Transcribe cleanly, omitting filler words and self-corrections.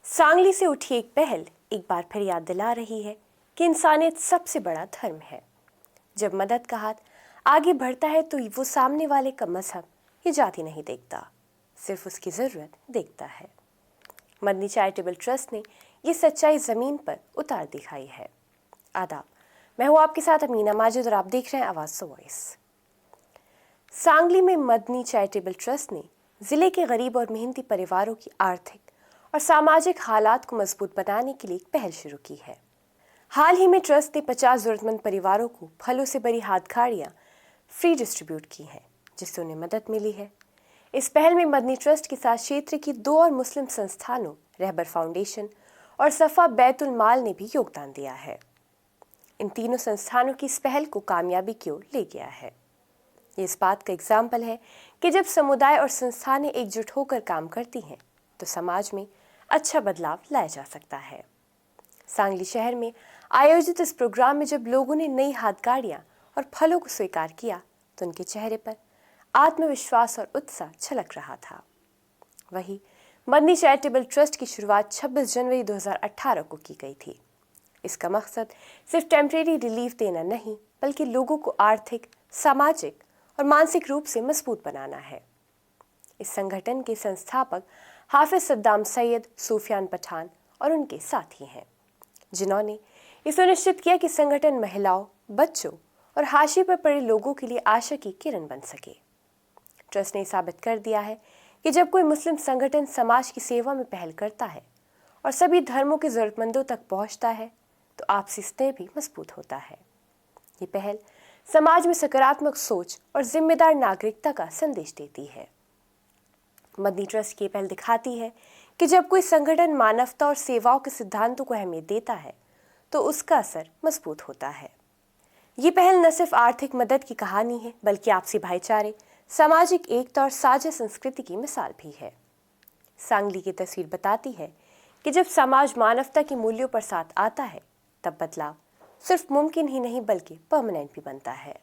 सांगली से उठी एक पहल एक बार फिर याद दिला रही है कि इंसानियत सबसे बड़ा धर्म है। जब मदद का हाथ आगे बढ़ता है तो वो सामने वाले का मजहब या जाति नहीं देखता, सिर्फ उसकी ज़रूरत देखता है। मदनी चैरिटेबल ट्रस्ट ने ये सच्चाई ज़मीन पर उतार दिखाई है। आदाब, मैं हूँ आपके साथ अमीना माजिद और आप देख रहे हैं आवाज़ वॉइस। सांगली में मदनी चैरिटेबल ट्रस्ट ने ज़िले के गरीब और मेहनती परिवारों की आर्थिक और सामाजिक हालात को मजबूत बनाने के लिए एक पहल शुरू की है। हाल ही में ट्रस्ट ने 50 ज़रूरतमंद परिवारों को फलों से भरी हाथगाड़ियाँ फ्री डिस्ट्रीब्यूट की हैं, जिससे उन्हें मदद मिली है। इस पहल में मदनी ट्रस्ट के साथ क्षेत्र की 2 और मुस्लिम संस्थानों रहबर फाउंडेशन और सफ़ा बैतुल माल ने भी योगदान दिया है। इन तीनों संस्थानों की इस पहल को कामयाबी की ओर ले गया है। ये इस बात का एग्जाम्पल है कि जब समुदाय और संस्थानें एकजुट होकर काम करती हैं तो समाज में अच्छा बदलाव लाया जा सकता है। सांगली शहर में आयोजित इस प्रोग्राम में जब लोगों ने नई हाथगाड़ियाँ और फलों को स्वीकार किया तो उनके चेहरे पर आत्मविश्वास और उत्साह झलक रहा था। वहीं मदनी चैरिटेबल ट्रस्ट की शुरुआत 26 जनवरी 2018 को की गई थी। इसका मकसद सिर्फ टेम्परेरी रिलीफ देना नहीं, बल्कि लोगों को आर्थिक, सामाजिक और मानसिक रूप से मजबूत बनाना है। इस संगठन के संस्थापक हाफिज सद्दाम सैयद, सूफियान पठान और उनके साथी हैं, जिन्होंने ये सुनिश्चित किया कि संगठन महिलाओं, बच्चों और हाशिए पर पड़े लोगों के लिए आशा की किरण बन सके। ट्रस्ट ने साबित कर दिया है कि जब कोई मुस्लिम संगठन समाज की सेवा में पहल करता है और सभी धर्मों के जरूरतमंदों तक पहुंचता है तो आपसी स्नेह भी मजबूत होता है। ये पहल समाज में सकारात्मक सोच और जिम्मेदार नागरिकता का संदेश देती है। मदनी ट्रस्ट की पहल दिखाती है कि जब कोई संगठन मानवता और सेवाओं के सिद्धांतों को अहमियत देता है तो उसका असर मजबूत होता है। ये पहल न सिर्फ आर्थिक मदद की कहानी है, बल्कि आपसी भाईचारे, सामाजिक एकता और साझा संस्कृति की मिसाल भी है। सांगली की तस्वीर बताती है कि जब समाज मानवता के मूल्यों पर साथ आता है तब बदलाव सिर्फ मुमकिन ही नहीं बल्कि परमानेंट भी बनता है।